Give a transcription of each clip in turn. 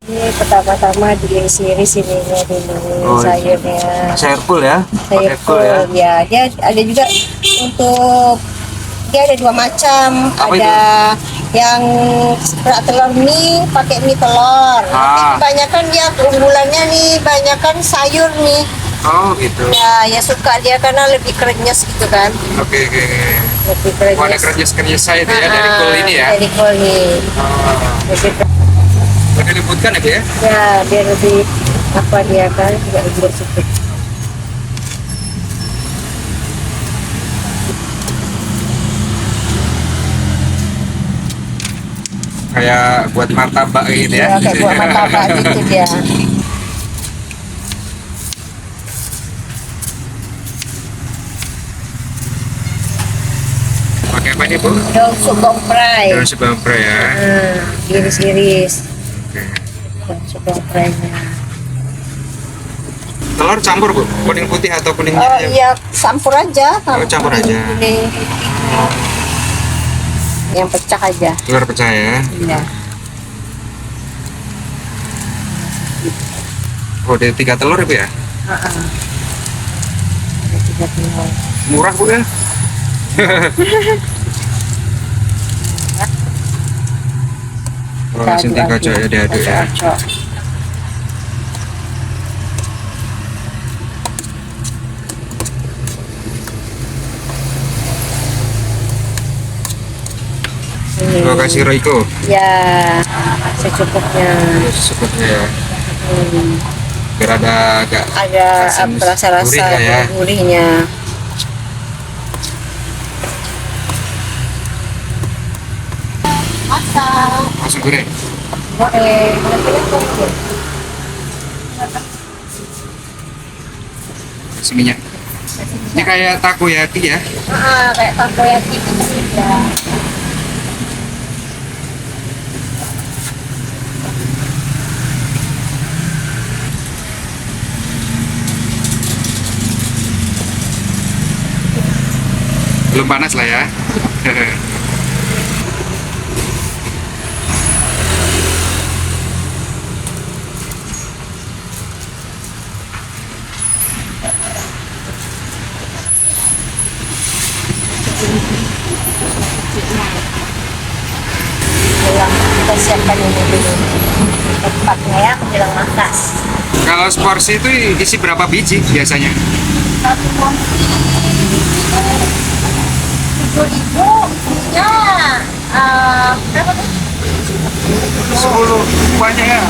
Ini pertama-tama diiris-iris ininya dulu, Oh, sayurnya. sayur full ya? Sayur Pakai full ya? full, ya. Dia ada juga untuk dia ada dua macam. Apa ada yang kerak telur mie, pakai mie telur. Tapi kebanyakan dia keunggulannya nih, banyakan sayur nih. Oh gitu. Ya suka dia karena lebih krenyes gitu kan. Oke. Lebih krenyes. Warna krenyes saya itu ya dari kol ini ya? Dari kol nih. Lebih Udah dilembutkan ya Bu ya? ya, biar lebih apa dia kan, tidak lebih sedikit. Kayak buat martabak gitu ya? Ya, kayak buat martabak gitu dia. Pakai apa nih Bu? Daun sup gompray. Daun sebampre ya? Iris-iris. Oke. Daun sup gompraynya. Telur campur Bu? Kuning putih atau kuning Oh hitam? iya, campur aja. Campur aja. Kuning. Yang pecah aja. Telur pecah ya? Iya. Oh, ada 3 telur ya Bu ya? Ada 3 telur. Murah Bu ya? Oh, langsung dikocok ya, diaduk ya? Kocok. Terima kasih Royco. Ya, secukupnya. Secukupnya ya. Biar ada agak Ada asin, rasa-rasa gurih lah ya. gurihnya. Masak. Langsung goreng. Goreng. Kasih minyak. Ini kayak takoyaki ya? Kayak takoyaki gitu ya. Belum panas lah ya. Kita siapkan ini dulu tempatnya ya menjelang masak. Kalau seporsi itu isi berapa biji biasanya? Satu porsi 7.000 ya, berapa tuh? 10 banyak ya?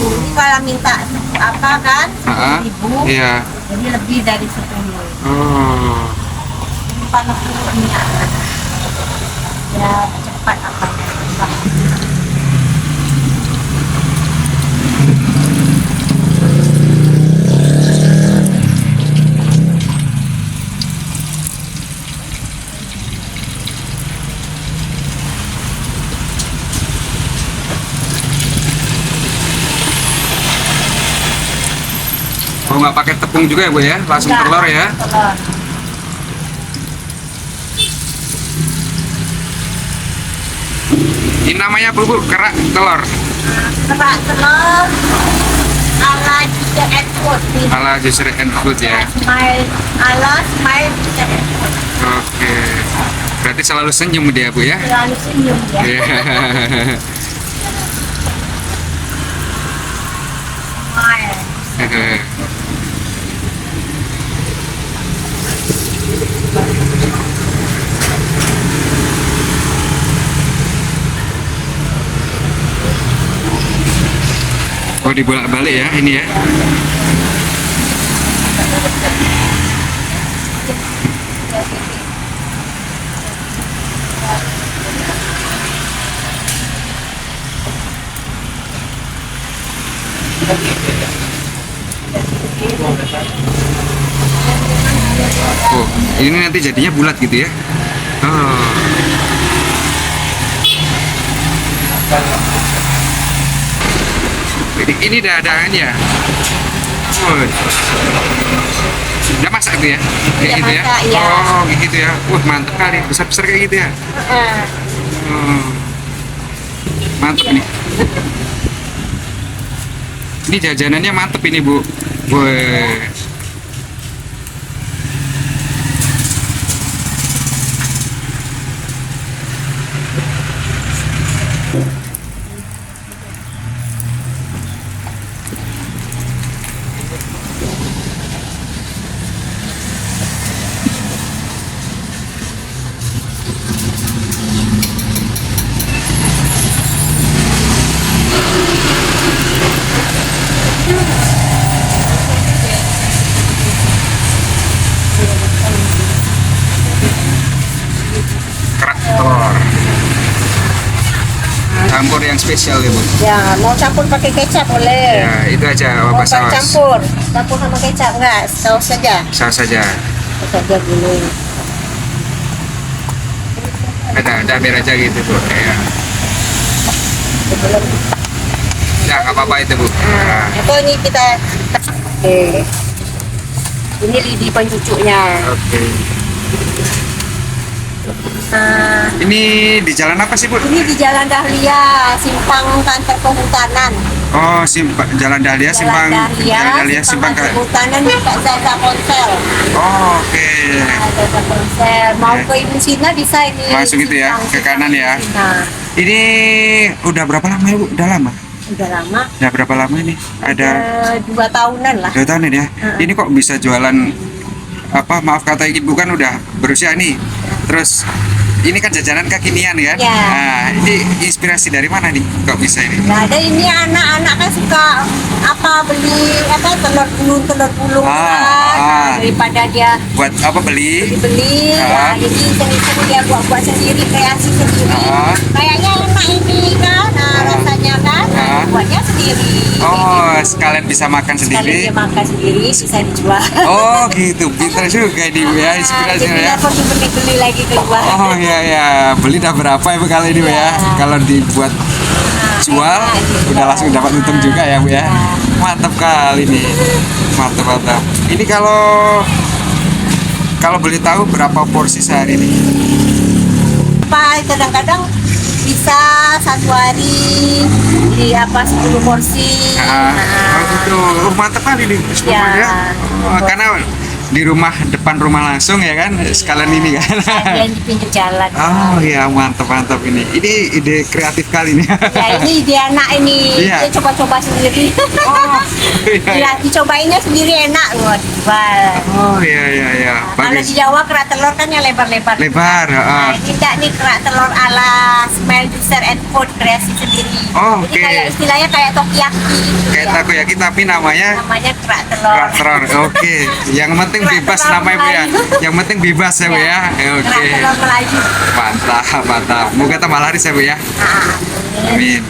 Ini kalau minta apa kan? 7.000. Iya. Jadi lebih dari 10. Oh. Panas dulu minyak. Ya cepat apa? Oh, nggak pakai tepung juga ya Bu ya? Langsung Enggak, telur ya? telur. Ini namanya apa Bu? Kerak telur. Kerak telur ala Ginger and Food. Ala Ginger and Food ya? Smile Ginger and Food. Oke. Berarti selalu senyum dia Bu ya? Selalu senyum ya. Iya. Smile. Oh, dibolak-balik ya ini ya? Oh, ini nanti jadinya bulat gitu ya? Oh. Ini ada ya? Oh. Udah masak tuh ya? Kayak gitu ya? masak, ya. Oh, gitu ya. Wah, mantep kali. Besar-besar kayak gitu ya? Oh. Mantep nih. Ini jajanannya mantep ini Bu. Wih. Kerak telur. Campur yang spesial ya Bu. Ya, mau campur pakai kecap boleh. Ya itu aja Mau apa saus. campur sama kecap enggak? Saus saja. Saus saja. Saus saja dulu. Ada biar aja gitu Bu. Ya. Sebelum Ya nggak apa-apa itu Bu. Nah, itu ini kita oke. Ini lidi pencucuknya. Oke. Nah, Ini di jalan apa sih Bu? ini di Jalan Dahlia, simpang kantor kehutanan. Oh, Jalan Dahlia, Simpang Jalan Dahlia, Simpang kantor kehutanan dekat Zaza Ponsel. Oh, oke. Nah, Zaza Ponsel. Mau ke Ibu Sina bisa ini. Masuk gitu ya, simpang- ke kanan ya. Nah, Ini udah berapa lama ya Bu? Udah lama? udah lama. Udah berapa lama ini? Ada 2 tahunan lah. 2 tahun ini ya. Ini kok bisa jualan apa? Maaf kata ibu kan udah berusia nih. Terus ini kan jajanan kekinian kan? Ya. Nah, ini inspirasi dari mana nih? Kok bisa ini? Nah, ada ini anak-anak kan suka beli telur gulung Ah, kan. ah. Nah, daripada dia Buat apa beli? beli Ah. nah, jadi iseng-iseng dia buat sendiri, kreasi sendiri. Ah. Kayaknya enak ini kan, nah, rasanya kan, Ah. buatnya sendiri. Oh, sekalian bisa makan Sekali sendiri. dia makan sendiri bisa dijual. Oh, gitu. Pinter juga ini Bu ya, inspirasi jadi ya. nggak perlu beli lagi keluar. Oh iya ya, beli dah berapa ya Bu kali ini Bu ya? Iya. Kalau dibuat jual enak, udah langsung dapat untung juga ya Bu ya. Iya. Mantap kali nih. Mantap. Ini kalau boleh tahu berapa porsi sehari ini? Kadang-kadang bisa satu hari di 10 porsi. Ah, Nah, oh gitu. Oh, mantap kali nih semuanya. Ya. Oh, karena di depan rumah langsung ya kan, sekalian ini kan. yang di pinggir jalan. Oh iya, mantap ini. Ini ide kreatif kali nih. Ya ini dia anak ini, Iya. dia coba-coba sendiri. Oh, iya. Ya, dicobainnya sendiri enak loh, dijual. Oh iya. Kalau Bagus. di Jawa kerak telur kan yang lebar-lebar. Lebar, Nah, ini enggak nih kerak telur ala Smile Juicer and Food kreasi sendiri. Oh, Jadi oke. kayak istilahnya kayak tokiyaki. Kayak ya. takoyaki tapi namanya Namanya kerak telur. kerak telur. Oke. Yang penting Kerak bebas telur namanya Bu ya. Melayu. Yang penting bebas ya Bu ya. Oke. Kerak telur Melayu. Mantap. Moga tambah laris ya Bu ya. Nah, Amin.